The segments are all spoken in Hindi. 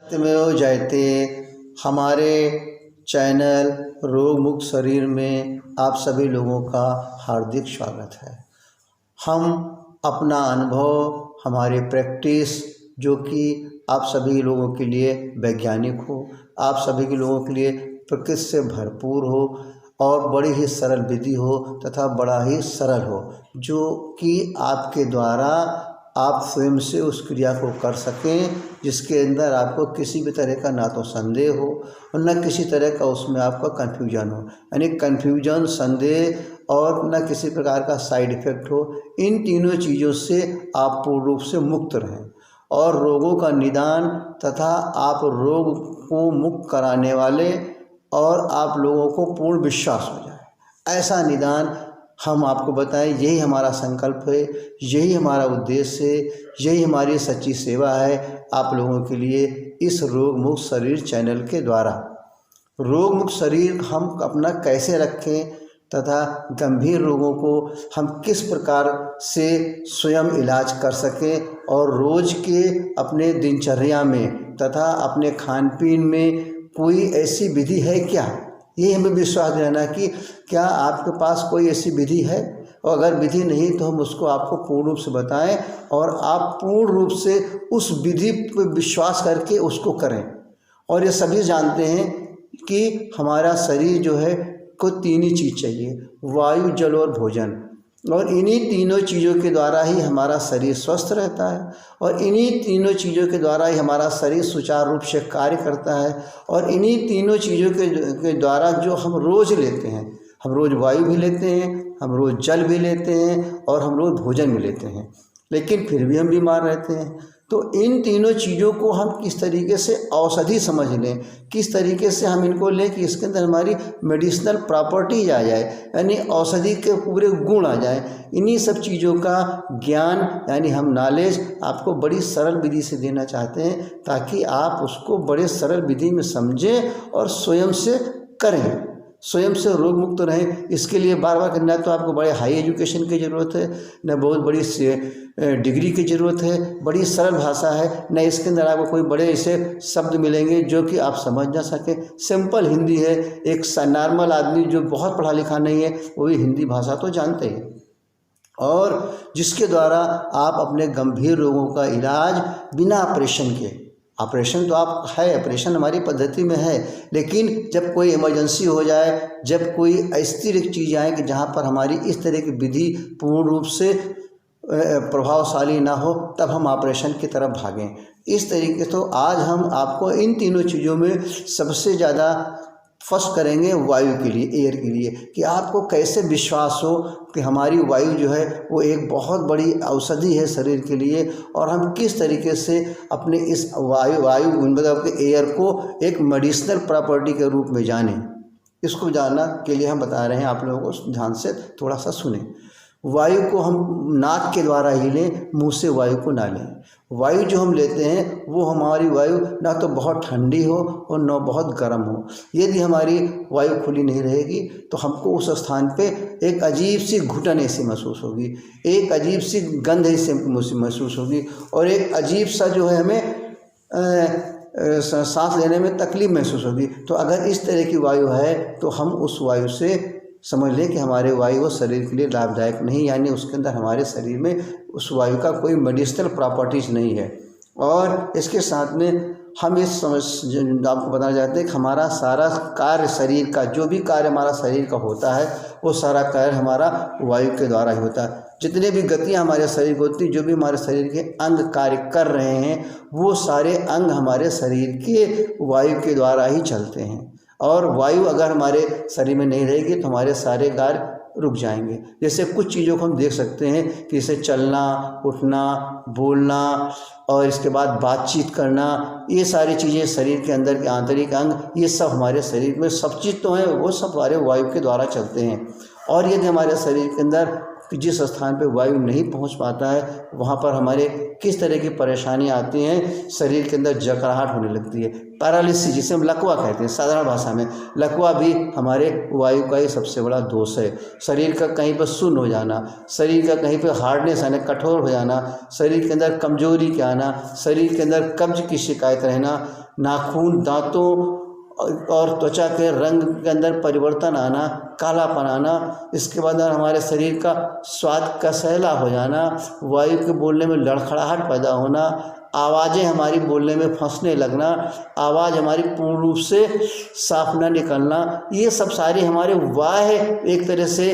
सत्यमेव जयते हमारे चैनल रोग मुक्त शरीर में आप सभी लोगों का हार्दिक स्वागत है। हम अपना अनुभव, हमारी प्रैक्टिस, जो कि आप सभी लोगों के लिए वैज्ञानिक हो, आप सभी के लोगों के लिए प्रकृति से भरपूर हो और बड़ी ही सरल विधि हो तथा बड़ा ही सरल हो, जो कि आपके द्वारा आप स्वयं से उस क्रिया को कर सकें, जिसके अंदर आपको किसी भी तरह का ना तो संदेह हो और न किसी तरह का उसमें आपका कन्फ्यूजन हो। यानी कन्फ्यूजन, संदेह और न किसी प्रकार का साइड इफ़ेक्ट हो। इन तीनों चीज़ों से आप पूर्ण रूप से मुक्त रहें और रोगों का निदान तथा आप रोग को मुक्त कराने वाले और आप लोगों को पूर्ण विश्वास हो जाए, ऐसा निदान हम आपको बताएं। यही हमारा संकल्प है, यही हमारा उद्देश्य है, यही हमारी सच्ची सेवा है आप लोगों के लिए इस रोग मुक्त शरीर चैनल के द्वारा। रोग मुक्त शरीर हम अपना कैसे रखें तथा गंभीर रोगों को हम किस प्रकार से स्वयं इलाज कर सकें और रोज़ के अपने दिनचर्या में तथा अपने खान पीन में कोई ऐसी विधि है क्या, ये हमें विश्वास रहना कि क्या आपके पास कोई ऐसी विधि है, और अगर विधि नहीं तो हम उसको आपको पूर्ण रूप से बताएं और आप पूर्ण रूप से उस विधि पर विश्वास करके उसको करें। और ये सभी जानते हैं कि हमारा शरीर जो है को तीन ही चीज़ चाहिए, वायु, जल और भोजन, और इन्हीं तीनों चीज़ों के द्वारा ही हमारा शरीर स्वस्थ रहता है और इन्हीं तीनों चीज़ों के द्वारा ही हमारा शरीर सुचारू रूप से कार्य करता है। और इन्हीं तीनों चीज़ों के द्वारा जो हम रोज़ लेते हैं, हम रोज़ वायु भी लेते हैं, हम रोज़ जल भी लेते हैं और हम रोज़ भोजन भी लेते हैं, लेकिन फिर भी हम बीमार रहते हैं। तो इन तीनों चीज़ों को हम किस तरीके से औषधि समझ लें, किस तरीके से हम इनको लें कि इसके अंदर हमारी मेडिसिनल प्रॉपर्टीज आ जाए, यानी औषधि के पूरे गुण आ जाए। इन्हीं सब चीज़ों का ज्ञान यानी हम नॉलेज आपको बड़ी सरल विधि से देना चाहते हैं, ताकि आप उसको बड़े सरल विधि में समझें और स्वयं से करें, स्वयं से रोग मुक्त रहें। इसके लिए बार बार करना तो आपको बड़े हाई एजुकेशन की ज़रूरत है, न बहुत बड़ी डिग्री की ज़रूरत है, बड़ी सरल भाषा है, न इसके अंदर आपको कोई बड़े ऐसे शब्द मिलेंगे जो कि आप समझ ना सकें। सिंपल हिंदी है, एक नॉर्मल आदमी जो बहुत पढ़ा लिखा नहीं है वो भी हिंदी भाषा तो जानते हैं, और जिसके द्वारा आप अपने गंभीर रोगों का इलाज बिना ऑपरेशन के, ऑपरेशन तो आप है, ऑपरेशन हमारी पद्धति में है, लेकिन जब कोई इमरजेंसी हो जाए, जब कोई ऐसी चीज़ आए कि जहाँ पर हमारी इस तरह की विधि पूर्ण रूप से प्रभावशाली ना हो, तब हम ऑपरेशन की तरफ भागें। इस तरीके से तो आज हम आपको इन तीनों चीज़ों में सबसे ज़्यादा फर्स्ट करेंगे वायु के लिए, एयर के लिए, कि आपको कैसे विश्वास हो कि हमारी वायु जो है वो एक बहुत बड़ी औषधि है शरीर के लिए, और हम किस तरीके से अपने इस वायु मतलब के एयर को एक मेडिसिनल प्रॉपर्टी के रूप में जानें। इसको जानना के लिए हम बता रहे हैं आप लोगों को, ध्यान से थोड़ा सा सुने। वायु को हम नाक के द्वारा ही लें, मुंह से वायु को ना लें। वायु जो हम लेते हैं वो हमारी वायु ना तो बहुत ठंडी हो और न बहुत गर्म हो। यदि हमारी वायु खुली नहीं रहेगी तो हमको उस स्थान पे एक अजीब सी घुटन ऐसी महसूस होगी, एक अजीब सी गंध ऐसी महसूस होगी, और एक अजीब सा जो है हमें सांस लेने में तकलीफ महसूस होगी। तो अगर इस तरह की वायु है तो हम उस वायु से समझ लें कि हमारे वायु वो शरीर के लिए लाभदायक नहीं, यानी उसके अंदर हमारे शरीर में उस वायु का कोई मेडिसिनल प्रॉपर्टीज नहीं है। और इसके साथ में हम इस आपको बताना चाहते हैं कि हमारा सारा कार्य, शरीर का जो भी कार्य हमारा शरीर का होता है वो सारा कार्य हमारा वायु के द्वारा ही होता है। जितने भी गतियाँ हमारे शरीर को होती, जो भी हमारे शरीर के अंग कार्य कर रहे हैं, वो सारे अंग हमारे शरीर के वायु के द्वारा ही चलते हैं। और वायु अगर हमारे शरीर में नहीं रहेगी तो हमारे सारे कार्य रुक जाएंगे। जैसे कुछ चीज़ों को हम देख सकते हैं कि जैसे चलना, उठना, बोलना और इसके बाद बातचीत करना, ये सारी चीज़ें शरीर के अंदर के आंतरिक अंग, ये सब हमारे शरीर में सब चीज़ तो हैं, वो सब हमारे वायु के द्वारा चलते हैं। और यदि हमारे शरीर के अंदर कि जिस स्थान पे वायु नहीं पहुंच पाता है वहाँ पर हमारे किस तरह की परेशानी आती हैं, शरीर के अंदर जकड़ाहट होने लगती है, पैरालिसिस जिसे हम लकवा कहते हैं साधारण भाषा में। लकवा भी हमारे वायु का ही सबसे बड़ा दोष है। शरीर का कहीं पर सुन्न हो जाना, शरीर का कहीं पर हार्डनेस आना, कठोर हो जाना, शरीर के अंदर कमजोरी के आना, शरीर के अंदर कब्ज की शिकायत रहना, नाखून, दांतों और त्वचा के रंग के अंदर परिवर्तन आना, कालापन आना, इसके बाद हमारे शरीर का स्वाद का सहला हो जाना, वायु के बोलने में लड़खड़ाहट पैदा होना, आवाज़ें हमारी बोलने में फंसने लगना, आवाज़ हमारी पूर्ण रूप से साफ न निकलना, ये सब सारी हमारे वाह एक तरह से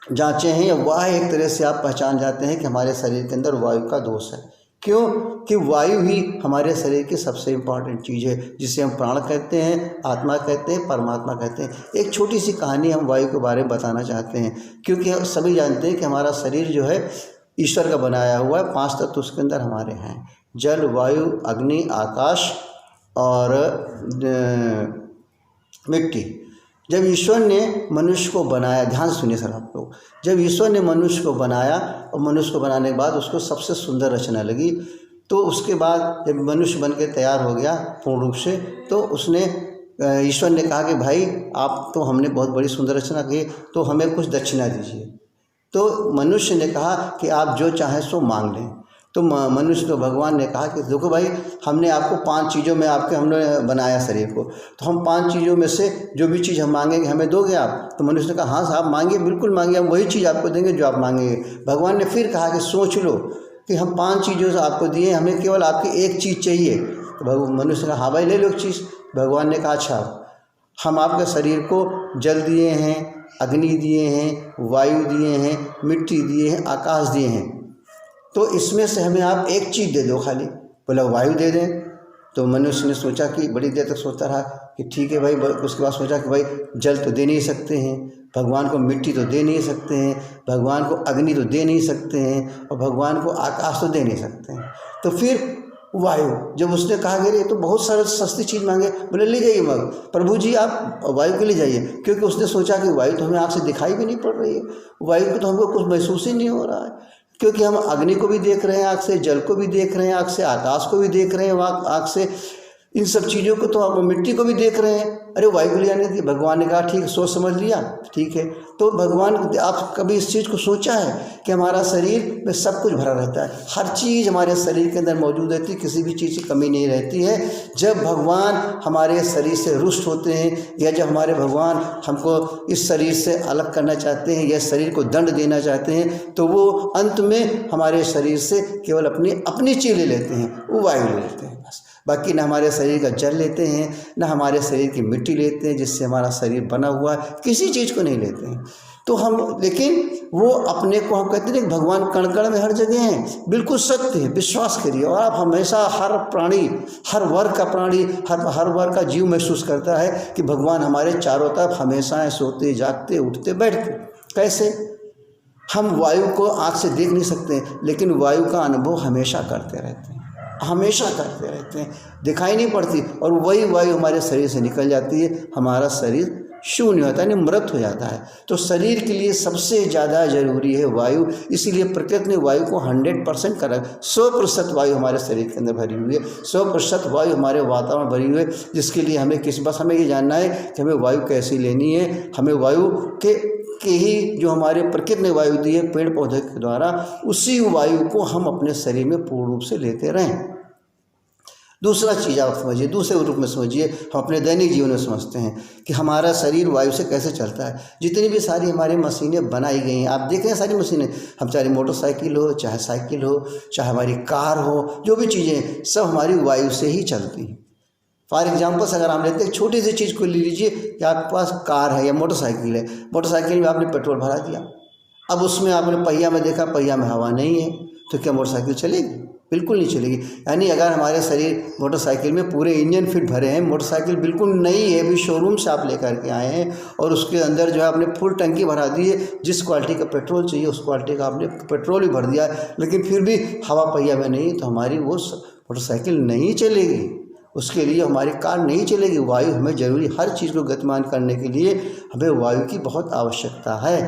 जांचें हैं, या वाह एक तरह से आप पहचान जाते हैं कि हमारे शरीर के अंदर वायु का दोष है। क्यों कि वायु ही हमारे शरीर की सबसे इम्पॉर्टेंट चीज़ है, जिसे हम प्राण कहते हैं, आत्मा कहते हैं, परमात्मा कहते हैं। एक छोटी सी कहानी हम वायु के बारे में बताना चाहते हैं, क्योंकि हम सभी जानते हैं कि हमारा शरीर जो है ईश्वर का बनाया हुआ है, 5 तत्व उसके अंदर हमारे हैं, जल, वायु, अग्नि, आकाश और मिट्टी। जब ईश्वर ने मनुष्य को बनाया, ध्यान सुनिए सर आप लोग, जब ईश्वर ने मनुष्य को बनाया और मनुष्य को बनाने के बाद उसको सबसे सुंदर रचना लगी, तो उसके बाद जब मनुष्य बन के तैयार हो गया पूर्ण रूप से, तो उसने ईश्वर ने कहा कि भाई आप तो हमने बहुत बड़ी सुंदर रचना की, तो हमें कुछ दक्षिणा दीजिए। तो मनुष्य ने कहा कि आप जो चाहें सो मांग लें। तो मनुष्य को भगवान ने कहा कि देखो भाई, हमने आपको 5 चीज़ों में हमने बनाया शरीर को, तो हम 5 चीज़ों में से जो भी चीज़ हम मांगेंगे हमें दोगे आप? तो मनुष्य ने कहा हाँ साहब मांगिए, बिल्कुल मांगिए, हम वही चीज़ आपको देंगे जो आप मांगेंगे। भगवान ने फिर कहा कि सोच लो कि हम 5 चीज़ों से आपको दिए, हमें केवल आपकी एक चीज़ चाहिए। तो मनुष्य ने कहा हाँ भाई ले लो एक चीज़। भगवान ने कहा अच्छा, हम आपके शरीर को जल दिए हैं, अग्नि दिए हैं, वायु दिए हैं, मिट्टी दिए हैं, आकाश दिए हैं, तो इसमें से हमें आप एक चीज़ दे दो खाली। बोला वायु दे दें। तो मनुष्य ने सोचा कि बड़ी देर तक सोचता रहा कि ठीक है भाई। उसके बाद सोचा कि भाई जल तो दे नहीं सकते हैं, भगवान को मिट्टी तो दे नहीं सकते हैं, भगवान को अग्नि तो दे नहीं सकते हैं, और भगवान को आकाश तो दे नहीं सकते हैं। तो फिर वायु, जब उसने कहा कि ये तो बहुत सारा सस्ती चीज़ मांगे, बोले ले जाइए मग प्रभु जी आप वायु के लिए जाइए, क्योंकि उसने सोचा कि वायु तो हमें आँख से दिखाई भी नहीं पड़ रही है, वायु को तो हमको कुछ महसूस ही नहीं हो रहा है, क्योंकि हम अग्नि को भी देख रहे हैं आँख से, जल को भी देख रहे हैं आँख से, आकाश को भी देख रहे हैं आँख से, इन सब चीज़ों को तो आप मिट्टी को भी देख रहे हैं। अरे वायु को ले आने दी। भगवान ने कहा ठीक है, सोच समझ लिया, ठीक है। तो भगवान, आप कभी इस चीज़ को सोचा है कि हमारा शरीर में सब कुछ भरा रहता है, हर चीज़ हमारे शरीर के अंदर मौजूद रहती है, किसी भी चीज़ की कमी नहीं रहती है। जब भगवान हमारे शरीर से रुष्ट होते हैं, या जब हमारे भगवान हमको इस शरीर से अलग करना चाहते हैं, या शरीर को दंड देना चाहते हैं, तो वो अंत में हमारे शरीर से केवल अपनी चीज़ ले लेते हैं, वो वायु ले लेते हैं बस। बाकी न हमारे शरीर का जल लेते हैं, न हमारे शरीर की मिट्टी लेते हैं जिससे हमारा शरीर बना हुआ है, किसी चीज़ को नहीं लेते हैं। तो हम, लेकिन वो अपने को हम कहते हैं कि भगवान कण कण में हर जगह हैं, बिल्कुल सत्य है, विश्वास करिए। और आप हमेशा, हर प्राणी, हर वर्ग का प्राणी, हर वर्ग का जीव महसूस करता है कि भगवान हमारे चारों तरफ हमेशा है, सोते जागते उठते बैठते। कैसे? हम वायु को आँख से देख नहीं सकते, लेकिन वायु का अनुभव हमेशा करते रहते हैं, हमेशा करते रहते हैं, दिखाई नहीं पड़ती, और वही वायु हमारे शरीर से निकल जाती है, हमारा शरीर शून्य होता है, मृत हो जाता है। तो शरीर के लिए सबसे ज़्यादा जरूरी है वायु, इसीलिए प्रकृति ने वायु को 100% करा, 100% वायु हमारे शरीर के अंदर भरी हुई है, 100% वायु हमारे वातावरण भरी हुई है, जिसके लिए हमें बस हमें ये जानना है कि हमें वायु कैसी लेनी है। हमें वायु के ही जो हमारे प्रकृति ने वायु दी है पेड़ पौधे के द्वारा, उसी वायु को हम अपने शरीर में पूर्ण रूप से लेते रहें। दूसरा चीज़ आप समझिए, दूसरे रूप में समझिए, हम अपने दैनिक जीवन में समझते हैं कि हमारा शरीर वायु से कैसे चलता है। जितनी भी सारी हमारी मशीनें बनाई गई हैं, आप देख रहे हैं सारी मशीनें, हम चाहे मोटरसाइकिल हो, चाहे साइकिल हो, चाहे हमारी कार हो, जो भी चीज़ें सब हमारी वायु से ही चलती हैं। फॉर एग्जाम्पल्स अगर हम लेते हैं, छोटी सी चीज़ को ले लीजिए कि आपके पास कार है या मोटरसाइकिल है, मोटरसाइकिल में आपने पेट्रोल भरा दिया, अब उसमें आपने पहिया में देखा, पहिया में हवा नहीं है, तो क्या मोटरसाइकिल चलेगी? बिल्कुल नहीं चलेगी। यानी अगर हमारे शरीर मोटरसाइकिल में पूरे इंजन फिट भरे हैं, मोटरसाइकिल बिल्कुल नई है, अभी शोरूम से आप लेकर के आए हैं, और उसके अंदर जो है आपने फुल टंकी भरा दी है, जिस क्वालिटी का पेट्रोल चाहिए उस क्वालिटी का आपने पेट्रोल भी भर दिया, लेकिन फिर भी हवा पहिया में नहीं, तो हमारी वो मोटरसाइकिल नहीं चलेगी। उसके लिए हमारी कार नहीं चलेगी। वायु हमें जरूरी, हर चीज़ को गतिमान करने के लिए हमें वायु की बहुत आवश्यकता है।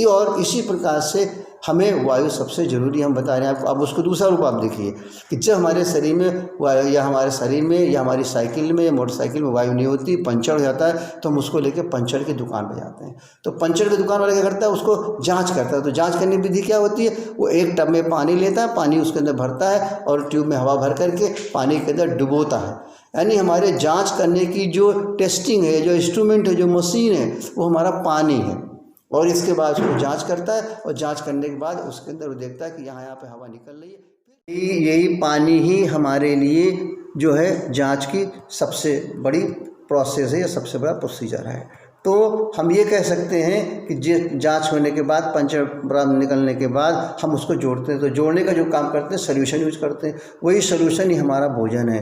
और इसी प्रकार से हमें वायु सबसे ज़रूरी हम बता रहे हैं आपको। अब उसको दूसरा रूप आप देखिए कि जब हमारे शरीर में वायु, या हमारे शरीर में या हमारी साइकिल में या मोटरसाइकिल में वायु नहीं होती, पंचर हो जाता है, तो हम उसको लेके पंचर की दुकान पे जाते हैं। तो पंचर की दुकान वाला क्या करता है, उसको जांच करता है। तो जांच करने की विधि क्या होती है, वो एक टब में पानी लेता है, पानी उसके अंदर भरता है और ट्यूब में हवा भर करके पानी के अंदर डुबोता है। यानी हमारे जाँच करने की जो टेस्टिंग है, जो इंस्ट्रूमेंट है, जो मशीन है, वो हमारा पानी है। और इसके बाद उसको जांच करता है और जांच करने के बाद उसके अंदर वो देखता है कि यहाँ पे हवा निकल रही है। यही पानी ही हमारे लिए जो है जांच की सबसे बड़ी प्रोसेस है या सबसे बड़ा प्रोसीजर है। तो हम ये कह सकते हैं कि जांच होने के बाद, पंचर बराबर निकलने के बाद हम उसको जोड़ते हैं। तो जोड़ने का जो काम करते हैं, सॉल्यूशन यूज करते हैं, वही सॉल्यूशन ही हमारा भोजन है।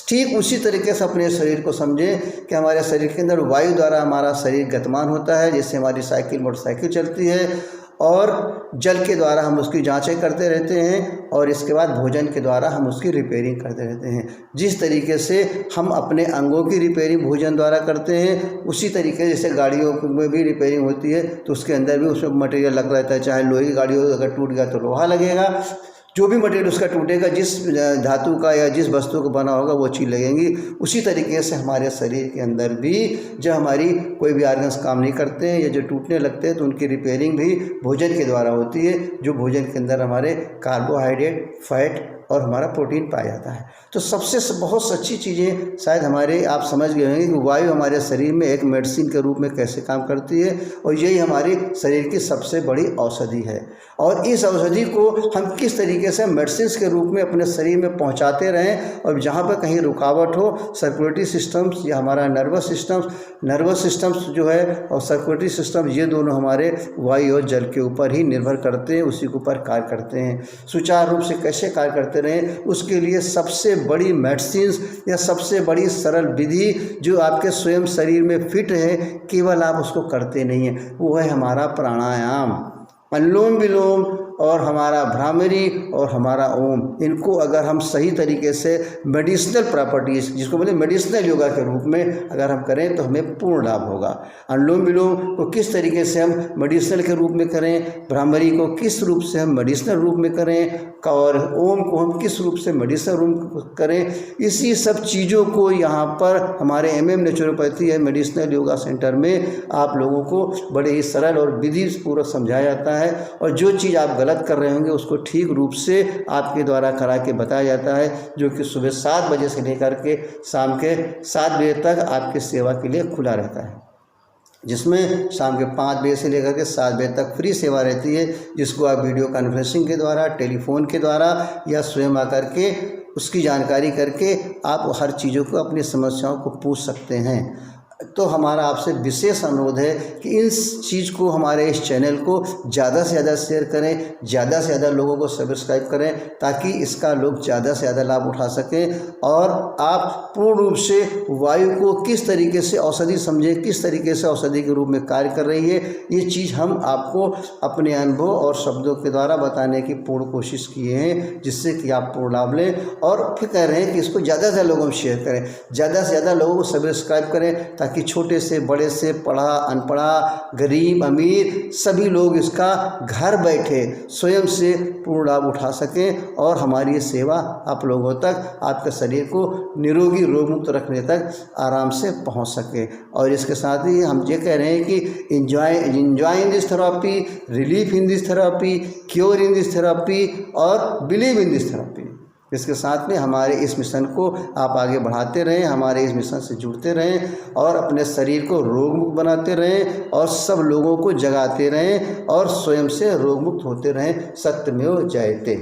ठीक उसी तरीके से अपने शरीर को समझें कि हमारे शरीर के अंदर वायु द्वारा हमारा शरीर गतिमान होता है, जिससे हमारी साइकिल मोटरसाइकिल चलती है, और जल के द्वारा हम उसकी जांचें करते रहते हैं, और इसके बाद भोजन के द्वारा हम उसकी रिपेयरिंग करते रहते हैं। जिस तरीके से हम अपने अंगों की रिपेयरिंग भोजन द्वारा करते हैं, उसी तरीके से जैसे गाड़ियों में भी रिपेयरिंग होती है, तो उसके अंदर भी उसमें मटेरियल लग रहता है। चाहे लोहे की गाड़ी हो, अगर टूट गया तो लोहा लगेगा, जो भी मटेरियल उसका टूटेगा, जिस धातु का या जिस वस्तु का बना होगा वो चीज़ लगेंगी। उसी तरीके से हमारे शरीर के अंदर भी जब हमारी कोई भी ऑर्गन्स काम नहीं करते हैं या जो टूटने लगते हैं, तो उनकी रिपेयरिंग भी भोजन के द्वारा होती है, जो भोजन के अंदर हमारे कार्बोहाइड्रेट, फैट और हमारा प्रोटीन पाया जाता है। तो सबसे बहुत सच्ची चीज़ें शायद हमारे आप समझ गए होंगे कि वायु हमारे शरीर में एक मेडिसिन के रूप में कैसे काम करती है, और यही हमारे शरीर की सबसे बड़ी औषधि है। और इस औषधि को हम किस तरीके से मेडिसिन के रूप में अपने शरीर में पहुंचाते रहें, और जहां पर कहीं रुकावट हो, सर्कुलेटरी सिस्टम्स या हमारा नर्वस सिस्टम्स जो है और सर्कुलेटरी सिस्टम, ये दोनों हमारे वायु और जल के ऊपर ही निर्भर करते हैं, उसी के ऊपर कार्य करते हैं। सुचारू रूप से कैसे कार्य करते रहें, उसके लिए सबसे बड़ी मेडिसिन या सबसे बड़ी सरल विधि जो आपके स्वयं शरीर में फिट है, केवल आप उसको करते नहीं हैं, वो है हमारा प्राणायाम, अनुलोम विलोम और हमारा भ्रामरी और हमारा ओम। इनको अगर हम सही तरीके से मेडिसिनल प्रॉपर्टीज़, जिसको बोले मेडिसिनल योगा के रूप में अगर हम करें, तो हमें पूर्ण लाभ होगा। अनुलोम विलोम को किस तरीके से हम मेडिसिनल के रूप में करें, भ्रामरी को किस रूप से हम मेडिसिनल रूप में करें, और ओम को हम किस रूप से मेडिसिनल रूप में करें, इसी सब चीज़ों को यहाँ पर हमारे MM नेचुरोपैथी है मेडिसिनल योगा सेंटर में आप लोगों को बड़े ही सरल और विधि पूर्वक समझाया जाता है। और जो चीज़ आप गलत कर रहे होंगे उसको ठीक रूप से आपके द्वारा करा के बताया जाता है, जो कि सुबह 7 बजे से लेकर के शाम के 7 बजे तक आपकी सेवा के लिए खुला रहता है, जिसमें शाम के 5 बजे से लेकर के 7 बजे तक फ्री सेवा रहती है, जिसको आप वीडियो कॉन्फ्रेंसिंग के द्वारा, टेलीफोन के द्वारा या स्वयं आकर के उसकी जानकारी करके आप हर चीज़ों को, अपनी समस्याओं को पूछ सकते हैं। तो हमारा आपसे विशेष अनुरोध है कि इस चीज़ को, हमारे इस चैनल को ज़्यादा से ज़्यादा शेयर करें, ज़्यादा से ज़्यादा लोगों को सब्सक्राइब करें, ताकि इसका लोग ज़्यादा से ज़्यादा लाभ उठा सकें, और आप पूर्ण रूप से वायु को किस तरीके से औषधि समझें, किस तरीके से औषधि के रूप में कार्य कर रही है, ये चीज़ हम आपको अपने अनुभव और शब्दों के द्वारा बताने की पूर्ण कोशिश किए हैं, जिससे कि आप पूर्ण लाभ लें। और फिर कह रहे हैं कि इसको ज़्यादा से ज़्यादा लोगों में शेयर करें, ज़्यादा से ज़्यादा लोगों को सब्सक्राइब करें, ताकि छोटे से बड़े से, पढ़ा अनपढ़ा, गरीब अमीर, सभी लोग इसका घर बैठे स्वयं से पूर्ण लाभ उठा सकें, और हमारी ये सेवा आप लोगों तक, आपके शरीर को निरोगी रोग मुक्त रखने तक आराम से पहुंच सके। और इसके साथ ही हम ये कह रहे हैं कि enjoy in this therapy, relief in this therapy, cure in this therapy और बिलीव इन दिस थेरेपी। इसके साथ में हमारे इस मिशन को आप आगे बढ़ाते रहें, हमारे इस मिशन से जुड़ते रहें, और अपने शरीर को रोग मुक्त बनाते रहें, और सब लोगों को जगाते रहें, और स्वयं से रोग मुक्त होते रहें। सत्यमेव जयते।